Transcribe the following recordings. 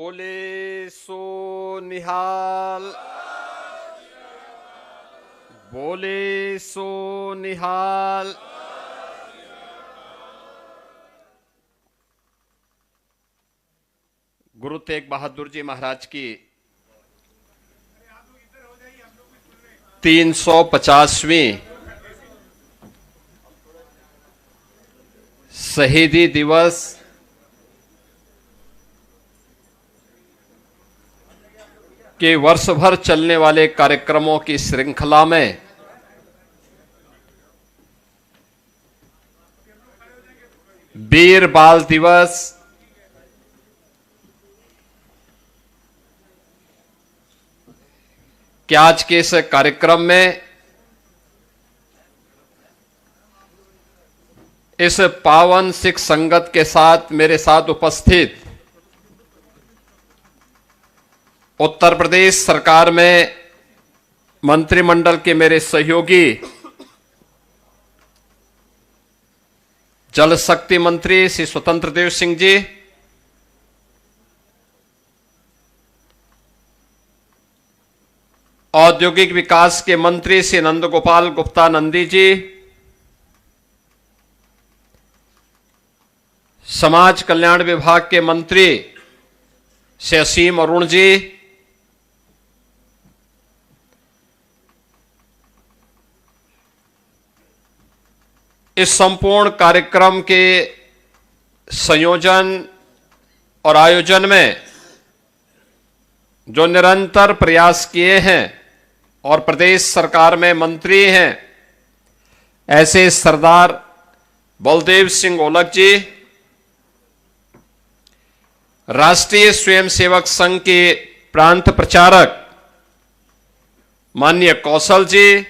बोले सो निहाल, बोले सो निहाल। गुरु तेग बहादुर जी महाराज की 350वीं शहीदी दिवस के वर्ष भर चलने वाले कार्यक्रमों की श्रृंखला में वीर बाल दिवस के आज के इस कार्यक्रम में इस पावन सिख संगत के साथ मेरे साथ उपस्थित उत्तर प्रदेश सरकार में मंत्रिमंडल के मेरे सहयोगी जल शक्ति मंत्री श्री स्वतंत्र देव सिंह जी, औद्योगिक विकास के मंत्री श्री नंद गोपाल गुप्ता नंदी जी, समाज कल्याण विभाग के मंत्री श्री असीम अरुण जी, इस संपूर्ण कार्यक्रम के संयोजन और आयोजन में जो निरंतर प्रयास किए हैं और प्रदेश सरकार में मंत्री हैं ऐसे सरदार बलदेव सिंह ओलख जी, राष्ट्रीय स्वयंसेवक संघ के प्रांत प्रचारक माननीय कौशल जी,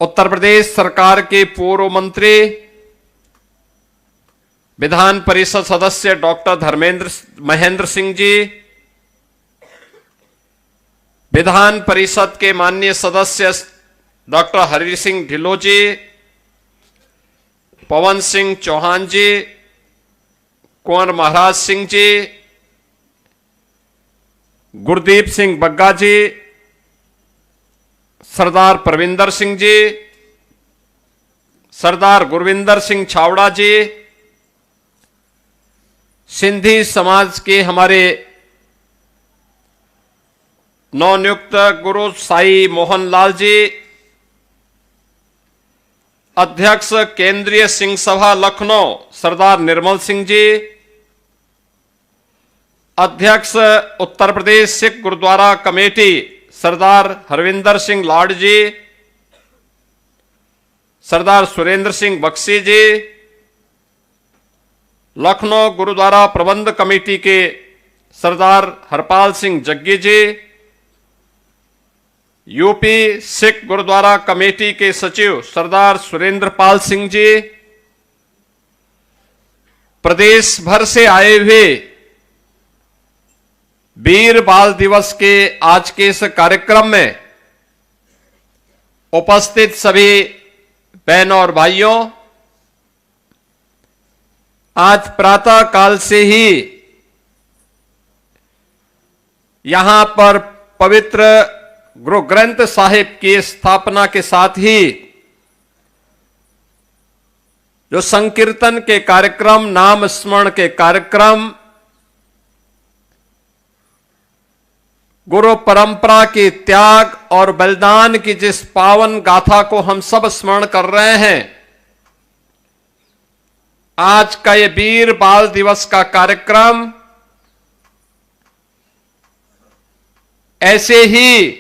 उत्तर प्रदेश सरकार के पूर्व मंत्री विधान परिषद सदस्य डॉक्टर धर्मेंद्र महेंद्र सिंह जी, विधान परिषद के माननीय सदस्य डॉक्टर हरि सिंह ढिल्लों जी, पवन सिंह चौहान जी, कुंवर महाराज सिंह जी, गुरदीप सिंह बग्गा जी, सरदार परविंदर सिंह जी, सरदार गुरविंदर सिंह छावड़ा जी, सिंधी समाज के हमारे नवनियुक्त गुरु साई मोहन लाल जी, अध्यक्ष केंद्रीय सिंह सभा लखनऊ सरदार निर्मल सिंह जी, अध्यक्ष उत्तर प्रदेश सिख गुरुद्वारा कमेटी सरदार हरविंदर सिंह लाड जी, सरदार सुरेंद्र सिंह बख्शी जी, लखनऊ गुरुद्वारा प्रबंध कमेटी के सरदार हरपाल सिंह जग्गी जी, यूपी सिख गुरुद्वारा कमेटी के सचिव सरदार सुरेंद्र पाल सिंह जी, प्रदेश भर से आए हुए वीर बाल दिवस के आज के इस कार्यक्रम में उपस्थित सभी बहनों और भाइयों, आज प्रातः काल से ही यहां पर पवित्र गुरु ग्रंथ साहिब की स्थापना के साथ ही जो संकीर्तन के कार्यक्रम, नाम स्मरण के कार्यक्रम, गुरु परंपरा के त्याग और बलिदान की जिस पावन गाथा को हम सब स्मरण कर रहे हैं, आज का ये वीर बाल दिवस का कार्यक्रम ऐसे ही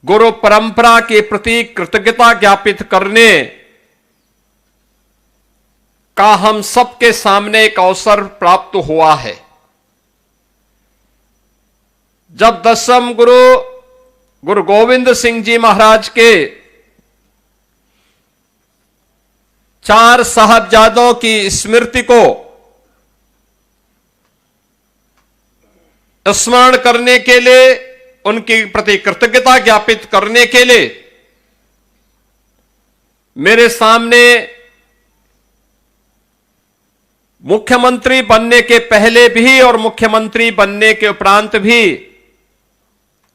गुरु परंपरा के प्रति कृतज्ञता ज्ञापित करने का हम सबके सामने एक अवसर प्राप्त हुआ है। जब दसम गुरु गोविंद सिंह जी महाराज के 4 साहबजादों की स्मृति को स्मरण करने के लिए, उनकी प्रति कृतज्ञता ज्ञापित करने के लिए मेरे सामने मुख्यमंत्री बनने के पहले भी और मुख्यमंत्री बनने के उपरांत भी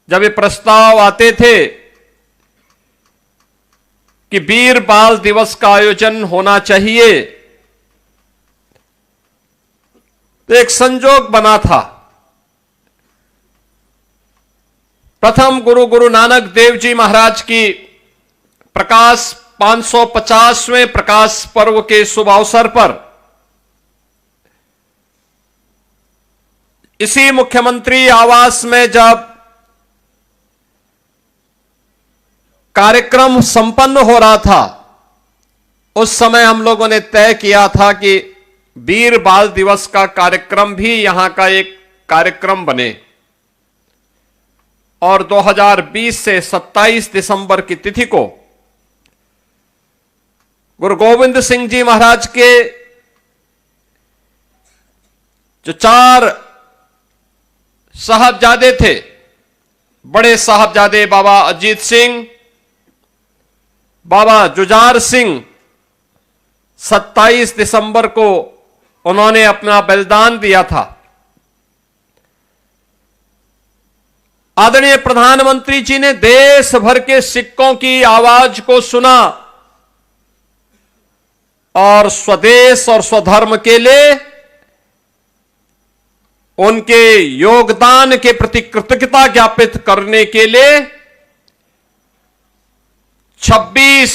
जब ये प्रस्ताव आते थे कि वीर बाल दिवस का आयोजन होना चाहिए, तो एक संजोग बना था। प्रथम गुरु नानक देव जी महाराज की प्रकाश 550वें प्रकाश पर्व के शुभ अवसर पर इसी मुख्यमंत्री आवास में जब कार्यक्रम संपन्न हो रहा था, उस समय हम लोगों ने तय किया था कि वीर बाल दिवस का कार्यक्रम भी यहां का एक कार्यक्रम बने और 2020 से 27 दिसंबर की तिथि को गुरु गोविंद सिंह जी महाराज के जो 4 साहबजादे थे, बड़े साहबजादे बाबा अजीत सिंह, बाबा जुझार सिंह, 27 दिसंबर को उन्होंने अपना बलिदान दिया था। आदरणीय प्रधानमंत्री जी ने देश भर के सिक्कों की आवाज को सुना और स्वदेश और स्वधर्म के लिए उनके योगदान के प्रति कृतज्ञता ज्ञापित करने के लिए 26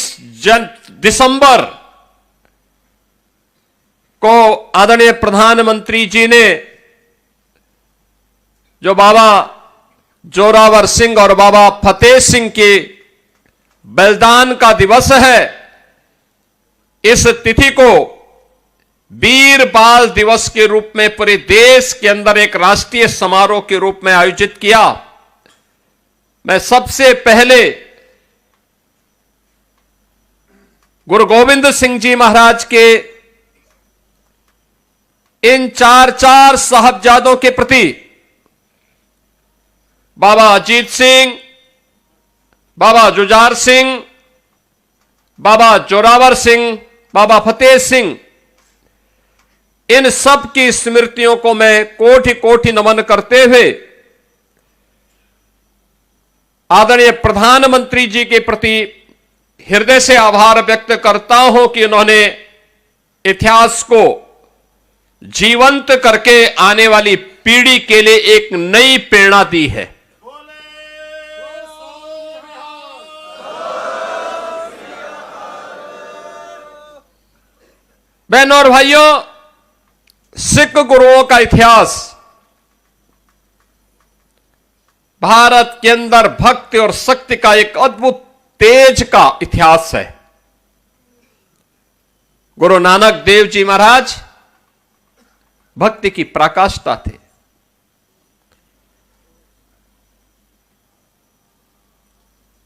दिसंबर को आदरणीय प्रधानमंत्री जी ने जो बाबा जोरावर सिंह और बाबा फतेह सिंह के बलिदान का दिवस है, इस तिथि को वीर बाल दिवस के रूप में पूरे देश के अंदर एक राष्ट्रीय समारोह के रूप में आयोजित किया। मैं सबसे पहले गुरु गोविंद सिंह जी महाराज के इन 4 साहबजादों के प्रति, बाबा अजीत सिंह, बाबा जुझार सिंह, बाबा जोरावर सिंह, बाबा फतेह सिंह, इन सब की स्मृतियों को मैं कोटि कोटि नमन करते हुए आदरणीय प्रधानमंत्री जी के प्रति हृदय से आभार व्यक्त करता हूं कि उन्होंने इतिहास को जीवंत करके आने वाली पीढ़ी के लिए एक नई प्रेरणा दी है। बहनों और भाइयों, सिख गुरुओं का इतिहास भारत के अंदर भक्ति और शक्ति का एक अद्भुत तेज का इतिहास है। गुरु नानक देव जी महाराज भक्ति की पराकाष्ठा थे।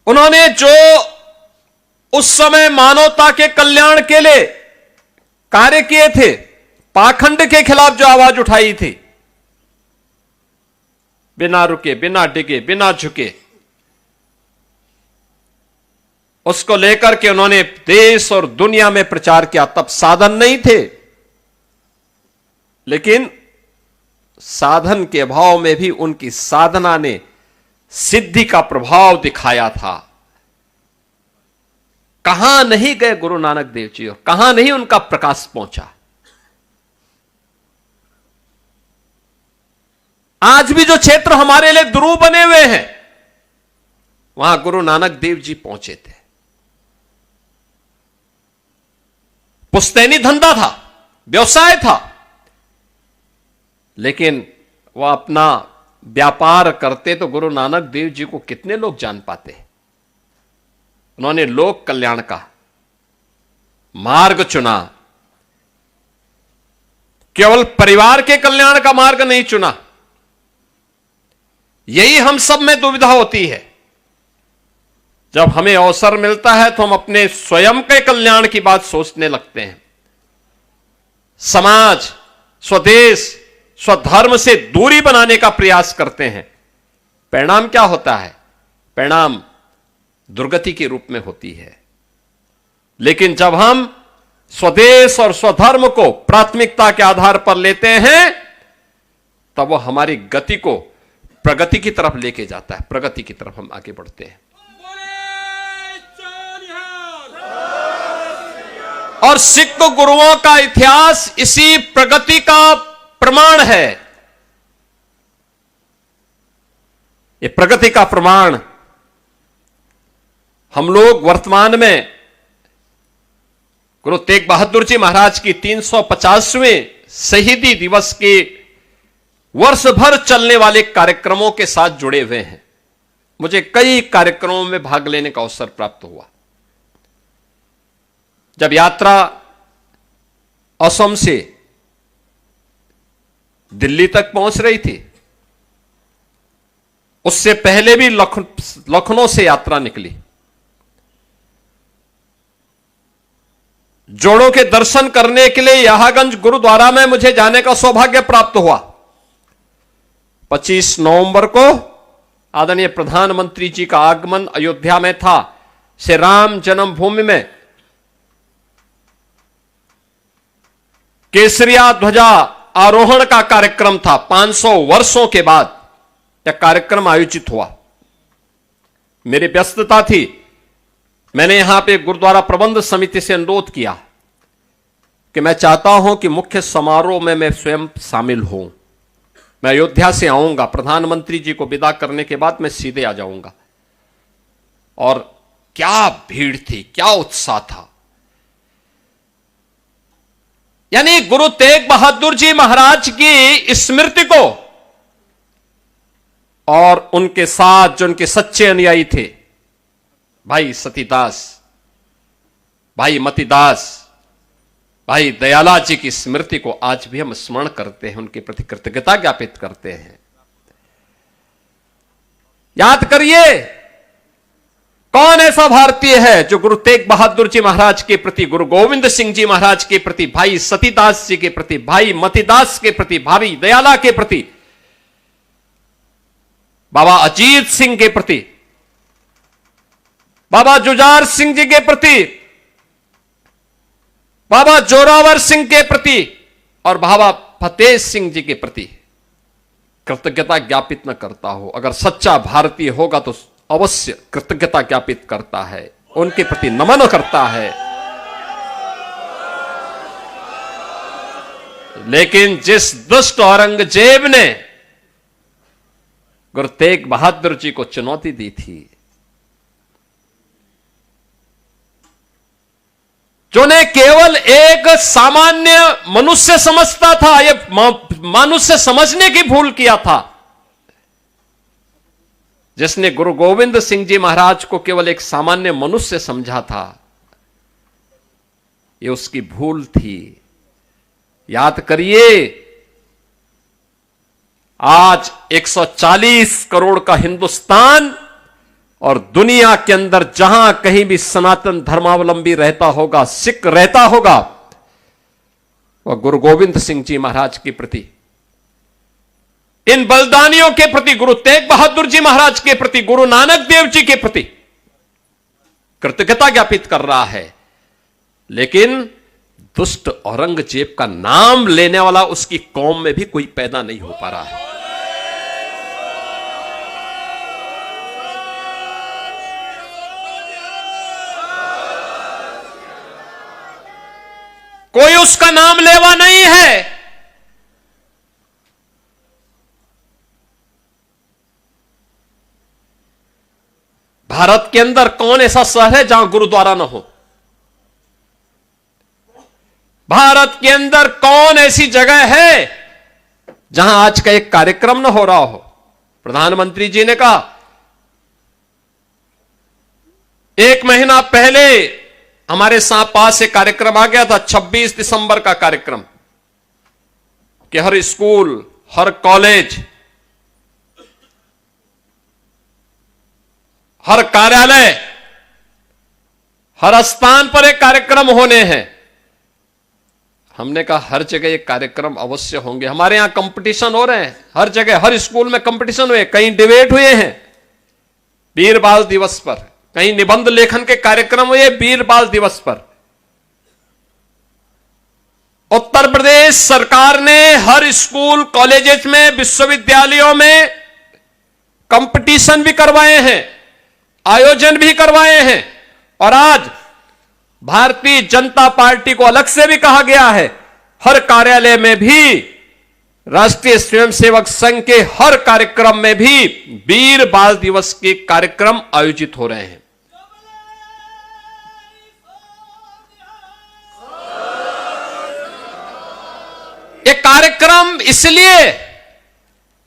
उन्होंने जो उस समय मानवता के कल्याण के लिए कार्य किए थे, पाखंड के खिलाफ जो आवाज उठाई थी, बिना रुके, बिना डिगे, बिना झुके, उसको लेकर के उन्होंने देश और दुनिया में प्रचार किया। तब साधन नहीं थे, लेकिन साधन के अभाव में भी उनकी साधना ने सिद्धि का प्रभाव दिखाया था। कहां नहीं गए गुरु नानक देव जी और कहां नहीं उनका प्रकाश पहुंचा। आज भी जो क्षेत्र हमारे लिए दुरूह बने हुए हैं, वहां गुरु नानक देव जी पहुंचे थे। पुश्तैनी धंधा था, व्यवसाय था, लेकिन वह अपना व्यापार करते तो गुरु नानक देव जी को कितने लोग जान पाते। उन्होंने लोक कल्याण का मार्ग चुना, केवल परिवार के कल्याण का मार्ग नहीं चुना। यही हम सब में दुविधा होती है। जब हमें अवसर मिलता है तो हम अपने स्वयं के कल्याण की बात सोचने लगते हैं। समाज, स्वदेश, स्वधर्म से दूरी बनाने का प्रयास करते हैं। परिणाम क्या होता है? परिणाम दुर्गति के रूप में होती है। लेकिन जब हम स्वदेश और स्वधर्म को प्राथमिकता के आधार पर लेते हैं, तब वो हमारी गति को प्रगति की तरफ लेके जाता है, प्रगति की तरफ हम आगे बढ़ते हैं। और सिख गुरुओं का इतिहास इसी प्रगति का प्रमाण है। ये प्रगति का प्रमाण हम लोग वर्तमान में गुरु तेग बहादुर जी महाराज की 350वें शहीदी दिवस के वर्ष भर चलने वाले कार्यक्रमों के साथ जुड़े हुए हैं। मुझे कई कार्यक्रमों में भाग लेने का अवसर प्राप्त हुआ। जब यात्रा असम से दिल्ली तक पहुंच रही थी, उससे पहले भी लखनऊ से यात्रा निकली। जोड़ों के दर्शन करने के लिए यहागंज गुरुद्वारा में मुझे जाने का सौभाग्य प्राप्त हुआ। 25 नवंबर को आदरणीय प्रधानमंत्री जी का आगमन अयोध्या में था। श्री राम जन्मभूमि में केसरिया ध्वजा आरोहण का कार्यक्रम था। 500 वर्षों के बाद यह कार्यक्रम आयोजित हुआ। मेरी व्यस्तता थी, मैंने यहां पे गुरुद्वारा प्रबंध समिति से अनुरोध किया कि मैं चाहता हूं कि मुख्य समारोह में मैं स्वयं शामिल हूं। मैं अयोध्या से आऊंगा, प्रधानमंत्री जी को विदा करने के बाद मैं सीधे आ जाऊंगा। और क्या भीड़ थी, क्या उत्साह था। यानी गुरु तेग बहादुर जी महाराज की स्मृति को और उनके साथ जो उनके सच्चे अनुयायी थे, भाई सतीदास, भाई मतीदास, भाई दयाला जी की स्मृति को आज भी हम स्मरण करते हैं, उनके प्रति कृतज्ञता ज्ञापित करते हैं। याद करिए, कौन ऐसा भारतीय है जो गुरु तेग बहादुर जी महाराज के प्रति, गुरु गोविंद सिंह जी महाराज के प्रति, भाई सतीदास जी के प्रति, भाई मतीदास के प्रति, भाई दयाला के प्रति, बाबा अजीत सिंह के प्रति, बाबा जुझार सिंह जी के प्रति, बाबा जोरावर सिंह के प्रति और बाबा फतेह सिंह जी के प्रति कृतज्ञता ज्ञापित न करता हो। अगर सच्चा भारतीय होगा तो अवश्य कृतज्ञता ज्ञापित करता है, उनके प्रति नमन करता है। लेकिन जिस दुष्ट औरंगजेब ने गुरु तेग बहादुर जी को चुनौती दी थी, जो ने केवल एक सामान्य मनुष्य समझता था, यह मनुष्य समझने की भूल किया था, जिसने गुरु गोविंद सिंह जी महाराज को केवल एक सामान्य मनुष्य समझा था, यह उसकी भूल थी। याद करिए, आज 140 करोड़ का हिंदुस्तान और दुनिया के अंदर जहां कहीं भी सनातन धर्मावलंबी रहता होगा, सिख रहता होगा, वह गुरु गोविंद सिंह जी महाराज के प्रति, इन बलिदानियों के प्रति, गुरु तेग बहादुर जी महाराज के प्रति, गुरु नानक देव जी के प्रति कृतज्ञता ज्ञापित कर रहा है। लेकिन दुष्ट औरंगजेब का नाम लेने वाला उसकी कौम में भी कोई पैदा नहीं हो पा रहा है। कोई उसका नाम लेवा नहीं है। भारत के अंदर कौन ऐसा शहर है जहां गुरुद्वारा न हो? भारत के अंदर कौन ऐसी जगह है जहां आज का एक कार्यक्रम न हो रहा हो? प्रधानमंत्री जी ने कहा, 1 महीना पहले हमारे साथ पास एक कार्यक्रम आ गया था, 26 दिसंबर का कार्यक्रम, कि हर स्कूल, हर कॉलेज, हर कार्यालय, हर स्थान पर एक कार्यक्रम होने हैं। हमने कहा हर जगह ये कार्यक्रम अवश्य होंगे। हमारे यहां कंपटीशन हो रहे हैं, हर जगह, हर स्कूल में कंपटीशन हुए, कहीं डिबेट हुए हैं वीर बाल दिवस पर, कहीं निबंध लेखन के कार्यक्रम हुए वीर बाल दिवस पर। उत्तर प्रदेश सरकार ने हर स्कूल, कॉलेजेस में, विश्वविद्यालयों में कंपटीशन भी करवाए हैं, आयोजन भी करवाए हैं। और आज भारतीय जनता पार्टी को अलग से भी कहा गया है, हर कार्यालय में भी, राष्ट्रीय स्वयंसेवक संघ के हर कार्यक्रम में भी वीर बाल दिवस के कार्यक्रम आयोजित हो रहे हैं। ये कार्यक्रम इसलिए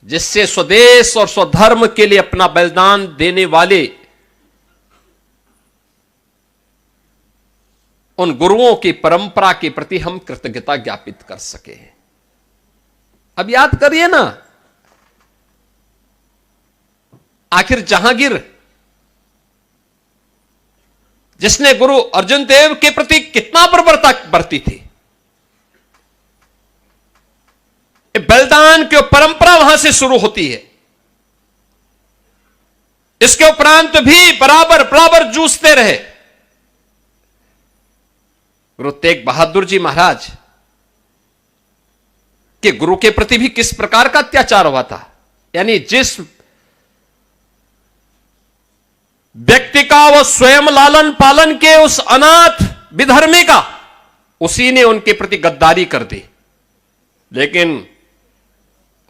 जिससे स्वदेश और स्वधर्म के लिए अपना बलिदान देने वाले उन गुरुओं की परंपरा के प्रति हम कृतज्ञता ज्ञापित कर सके। अब याद करिए ना, आखिर जहांगीर जिसने गुरु अर्जुन देव के प्रति कितना बर्बरता बरती थी, बलिदान की परंपरा वहां से शुरू होती है। इसके उपरांत भी बराबर बराबर जूझते रहे। गुरु तेग बहादुर जी महाराज के गुरु के प्रति भी किस प्रकार का अत्याचार हुआ था। यानी जिस व्यक्ति का वो स्वयं लालन पालन के उस अनाथ विधर्मी का, उसी ने उनके प्रति गद्दारी कर दी। लेकिन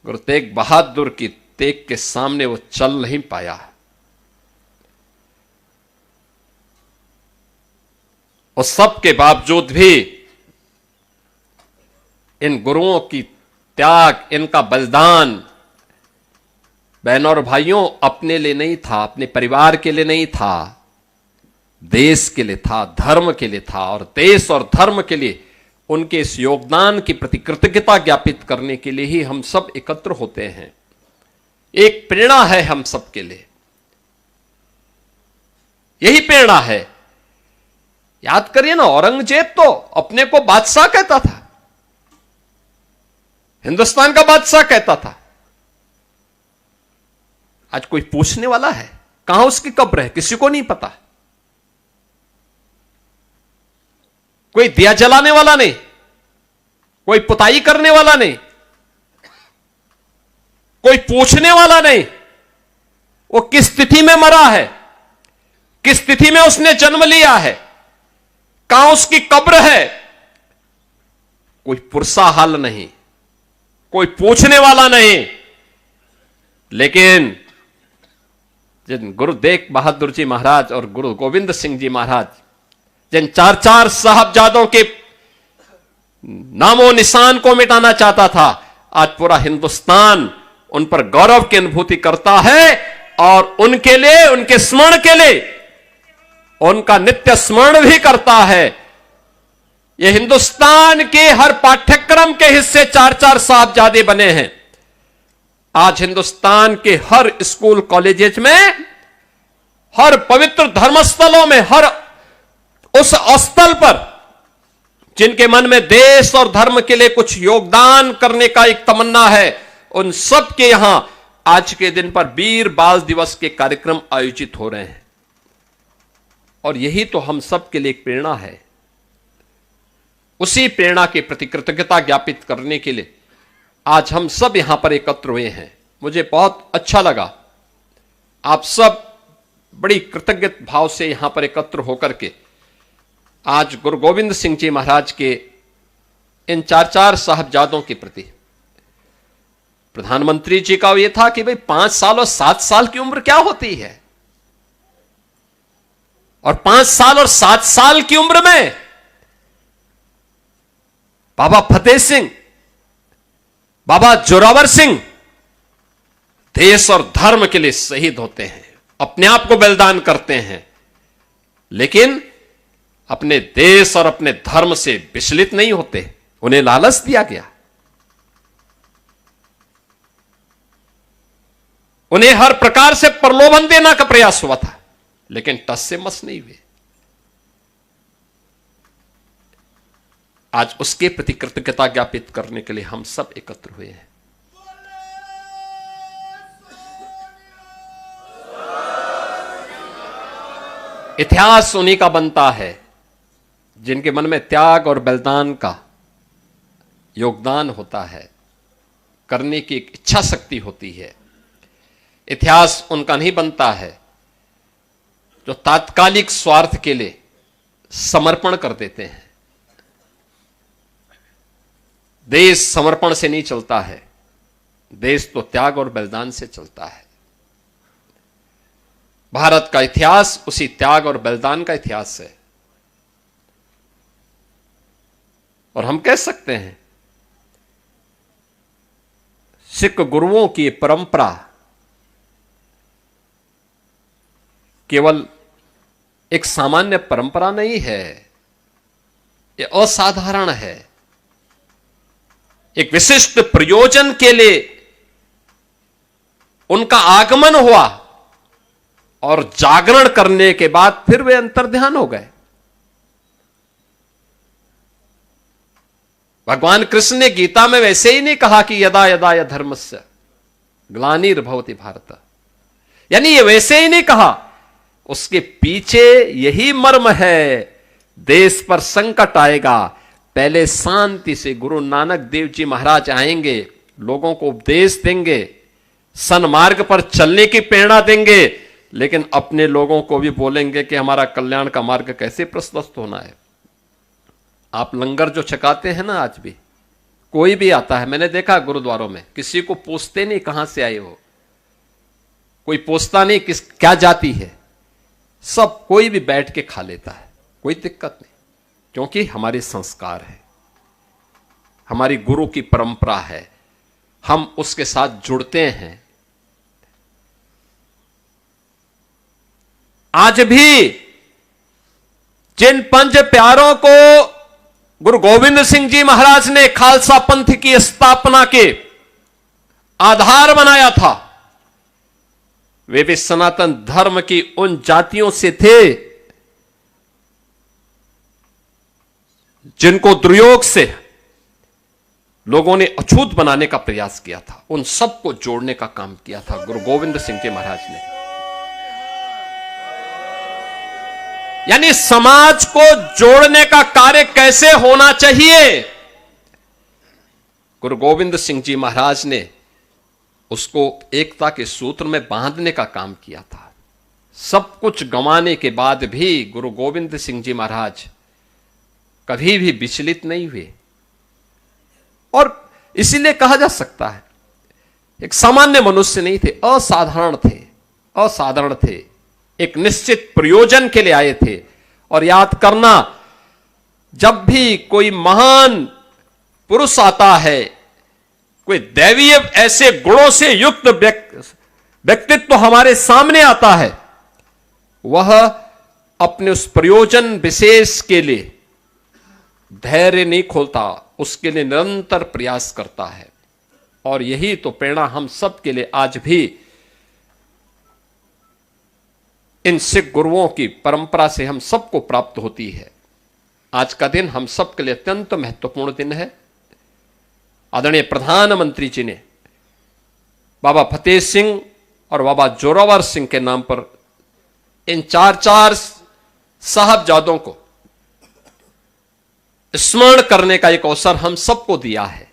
गुरु तेग बहादुर की तेग के सामने वो चल नहीं पाया। और सबके बावजूद भी इन गुरुओं की त्याग, इनका बलिदान बहनों और भाइयों अपने लिए नहीं था, अपने परिवार के लिए नहीं था, देश के लिए था, धर्म के लिए था। और देश और धर्म के लिए उनके इस योगदान की प्रति कृतज्ञता ज्ञापित करने के लिए ही हम सब एकत्र होते हैं। एक प्रेरणा है हम सब के लिए, यही प्रेरणा है। याद करिए ना, औरंगजेब तो अपने को बादशाह कहता था, हिंदुस्तान का बादशाह कहता था। आज कोई पूछने वाला है कहां उसकी कब्र है? किसी को नहीं पता। कोई दिया जलाने वाला नहीं, कोई पुताई करने वाला नहीं, कोई पूछने वाला नहीं। वो किस तिथि में मरा है, किस तिथि में उसने जन्म लिया है, कहां उसकी कब्र है, कोई पुरसा हाल नहीं, कोई पूछने वाला नहीं। लेकिन जिन गुरु तेग बहादुर जी महाराज और गुरु गोविंद सिंह जी महाराज, जिन चार चार साहबजादों के नामों निशान को मिटाना चाहता था, आज पूरा हिंदुस्तान उन पर गौरव की अनुभूति करता है। और उनके लिए, उनके स्मरण के लिए उनका नित्य स्मरण भी करता है। यह हिंदुस्तान के हर पाठ्यक्रम के हिस्से चार चार साहबजादे बने हैं। आज हिंदुस्तान के हर स्कूल, कॉलेजेस में, हर पवित्र धर्मस्थलों में, हर उस स्थल पर जिनके मन में देश और धर्म के लिए कुछ योगदान करने का एक तमन्ना है, उन सब के यहां आज के दिन पर वीर बाल दिवस के कार्यक्रम आयोजित हो रहे हैं। और यही तो हम सब के लिए एक प्रेरणा है। उसी प्रेरणा के प्रति कृतज्ञता ज्ञापित करने के लिए आज हम सब यहां पर एकत्र हुए हैं। मुझे बहुत अच्छा लगा, आप सब बड़ी कृतज्ञ भाव से यहां पर एकत्र होकर के आज गुरु गोविंद सिंह जी महाराज के इन चार चार साहबजादों के प्रति। प्रधानमंत्री जी का यह था कि भाई 5 साल और 7 साल की उम्र क्या होती है, और 5 साल और 7 साल की उम्र में बाबा फतेह सिंह, बाबा जोरावर सिंह देश और धर्म के लिए शहीद होते हैं, अपने आप को बलिदान करते हैं, लेकिन अपने देश और अपने धर्म से विचलित नहीं होते। उन्हें लालच दिया गया, उन्हें हर प्रकार से प्रलोभन देने का प्रयास हुआ था, लेकिन टस से मस नहीं हुए। आज उसके प्रति कृतज्ञता ज्ञापित करने के लिए हम सब एकत्र हुए हैं। इतिहास उन्हीं का बनता है जिनके मन में त्याग और बलिदान का योगदान होता है, करने की एक इच्छा शक्ति होती है। इतिहास उनका नहीं बनता है जो तात्कालिक स्वार्थ के लिए समर्पण कर देते हैं। देश समर्पण से नहीं चलता है, देश तो त्याग और बलिदान से चलता है। भारत का इतिहास उसी त्याग और बलिदान का इतिहास है। और हम कह सकते हैं सिख गुरुओं की परंपरा केवल एक सामान्य परंपरा नहीं है, यह असाधारण है। एक विशिष्ट प्रयोजन के लिए उनका आगमन हुआ और जागरण करने के बाद फिर वे अंतर्ध्यान हो गए। भगवान कृष्ण ने गीता में वैसे ही नहीं कहा कि यदा यदा य धर्मस्य ग्लानिर्भवति भारत, यानी ये वैसे ही नहीं कहा। उसके पीछे यही मर्म है, देश पर संकट आएगा, पहले शांति से गुरु नानक देव जी महाराज आएंगे, लोगों को उपदेश देंगे, सन्मार्ग पर चलने की प्रेरणा देंगे, लेकिन अपने लोगों को भी बोलेंगे कि हमारा कल्याण का मार्ग कैसे प्रशस्त होना है। आप लंगर जो छकाते हैं ना, आज भी कोई भी आता है, मैंने देखा गुरुद्वारों में, किसी को पूछते नहीं कहां से आए हो, कोई पूछता नहीं किस क्या जाति है, सब कोई भी बैठ के खा लेता है, कोई दिक्कत नहीं, क्योंकि हमारे संस्कार है, हमारी गुरु की परंपरा है, हम उसके साथ जुड़ते हैं। आज भी जिन पंच प्यारों को गुरु गोविंद सिंह जी महाराज ने खालसा पंथ की स्थापना के आधार बनाया था, वे भी सनातन धर्म की उन जातियों से थे जिनको दुर्योग से लोगों ने अछूत बनाने का प्रयास किया था। उन सबको जोड़ने का काम किया था गुरु गोविंद सिंह जी महाराज ने। यानी समाज को जोड़ने का कार्य कैसे होना चाहिए, गुरु गोविंद सिंह जी महाराज ने उसको एकता के सूत्र में बांधने का काम किया था। सब कुछ गंवाने के बाद भी गुरु गोविंद सिंह जी महाराज कभी भी विचलित नहीं हुए, और इसीलिए कहा जा सकता है एक सामान्य मनुष्य नहीं थे, असाधारण थे, असाधारण थे, एक निश्चित प्रयोजन के लिए आए थे। और याद करना, जब भी कोई महान पुरुष आता है, कोई दैवीय ऐसे गुणों से युक्त व्यक्तित्व हमारे सामने आता है, वह अपने उस प्रयोजन विशेष के लिए धैर्य नहीं खोलता, उसके लिए निरंतर प्रयास करता है। और यही तो प्रेरणा हम सब के लिए आज भी इन सिख गुरुओं की परंपरा से हम सबको प्राप्त होती है। आज का दिन हम सबके लिए अत्यंत महत्वपूर्ण दिन है। आदरणीय प्रधानमंत्री जी ने बाबा फतेह सिंह और बाबा जोरावर सिंह के नाम पर इन चार साहबजादों को स्मरण करने का एक अवसर हम सबको दिया है।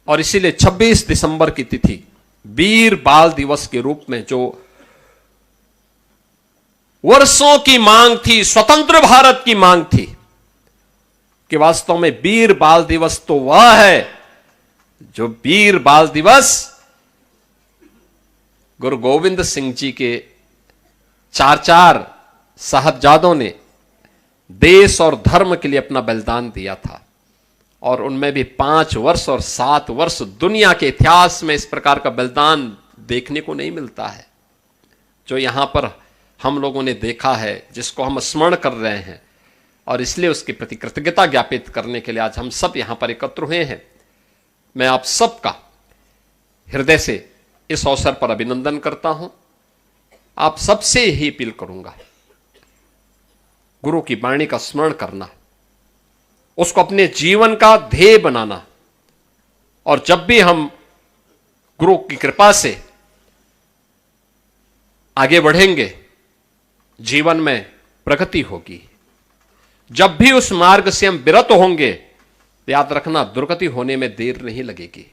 और इसीलिए 26 दिसंबर की तिथि वीर बाल दिवस के रूप में, जो वर्षों की मांग थी, स्वतंत्र भारत की मांग थी, कि वास्तव में वीर बाल दिवस तो वह है जो वीर बाल दिवस गुरु गोविंद सिंह जी के चार साहबजादों ने देश और धर्म के लिए अपना बलिदान दिया था। और उनमें भी 5 वर्ष और 7 वर्ष, दुनिया के इतिहास में इस प्रकार का बलिदान देखने को नहीं मिलता है जो यहां पर हम लोगों ने देखा है, जिसको हम स्मरण कर रहे हैं। और इसलिए उसके प्रति कृतज्ञता ज्ञापित करने के लिए आज हम सब यहां पर एकत्र हुए हैं। मैं आप सबका हृदय से इस अवसर पर अभिनंदन करता हूं। आप सबसे ही अपील करूंगा, गुरु की वाणी का स्मरण करना, उसको अपने जीवन का ध्येय बनाना। और जब भी हम गुरु की कृपा से आगे बढ़ेंगे, जीवन में प्रगति होगी। जब भी उस मार्ग से हम विरत होंगे, याद रखना, दुर्गति होने में देर नहीं लगेगी।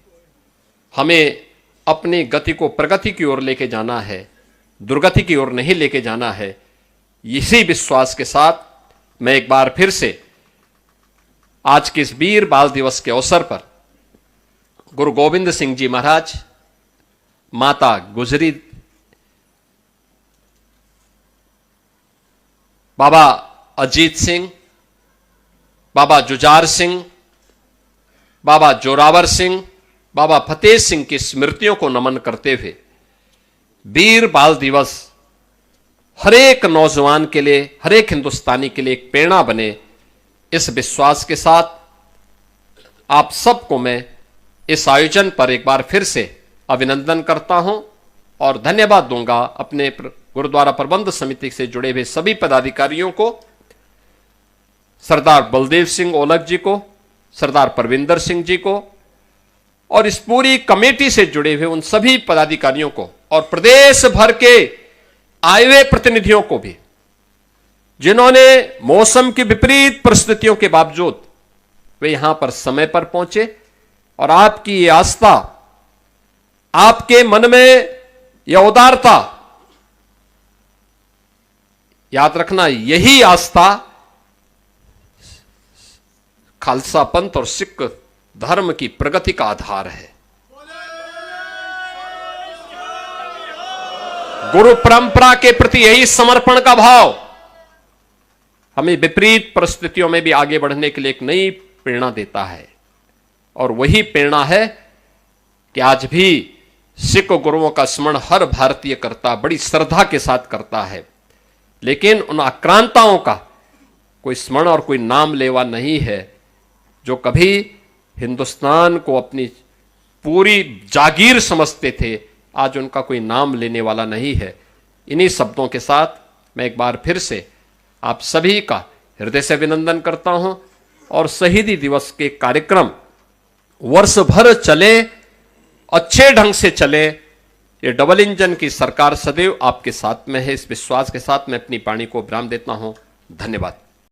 हमें अपनी गति को प्रगति की ओर लेके जाना है, दुर्गति की ओर नहीं लेके जाना है। इसी विश्वास के साथ मैं एक बार फिर से आज के इस वीर बाल दिवस के अवसर पर गुरु गोविंद सिंह जी महाराज, माता गुजरी, बाबा अजीत सिंह, बाबा जुझार सिंह, बाबा जोरावर सिंह, बाबा फतेह सिंह की स्मृतियों को नमन करते हुए वीर बाल दिवस हर एक नौजवान के लिए, हर एक हिंदुस्तानी के लिए एक प्रेरणा बने, इस विश्वास के साथ आप सबको मैं इस आयोजन पर एक बार फिर से अभिनंदन करता हूं और धन्यवाद दूंगा अपने गुरुद्वारा प्रबंध समिति से जुड़े हुए सभी पदाधिकारियों को, सरदार बलदेव सिंह ओलख जी को, सरदार परविंदर सिंह जी को और इस पूरी कमेटी से जुड़े हुए उन सभी पदाधिकारियों को और प्रदेश भर के आए हुए प्रतिनिधियों को भी, जिन्होंने मौसम की विपरीत परिस्थितियों के बावजूद वे यहां पर समय पर पहुंचे और आपकी ये आस्था, आपके मन में यह उदारता, याद रखना यही आस्था खालसा पंथ और सिख धर्म की प्रगति का आधार है। गुरु परंपरा के प्रति यही समर्पण का भाव हमें विपरीत परिस्थितियों में भी आगे बढ़ने के लिए एक नई प्रेरणा देता है और वही प्रेरणा है कि आज भी सिख गुरुओं का स्मरण हर भारतीय करता, बड़ी श्रद्धा के साथ करता है, लेकिन उन आक्रांताओं का कोई स्मरण और कोई नाम लेवा नहीं है जो कभी हिंदुस्तान को अपनी पूरी जागीर समझते थे। आज उनका कोई नाम लेने वाला नहीं है। इन्हीं शब्दों के साथ मैं एक बार फिर से आप सभी का हृदय से अभिनंदन करता हूं और शहीदी दिवस के कार्यक्रम वर्ष भर चले, अच्छे ढंग से चले। ये डबल इंजन की सरकार सदैव आपके साथ में है। इस विश्वास के साथ मैं अपनी वाणी को विराम देता हूं। धन्यवाद।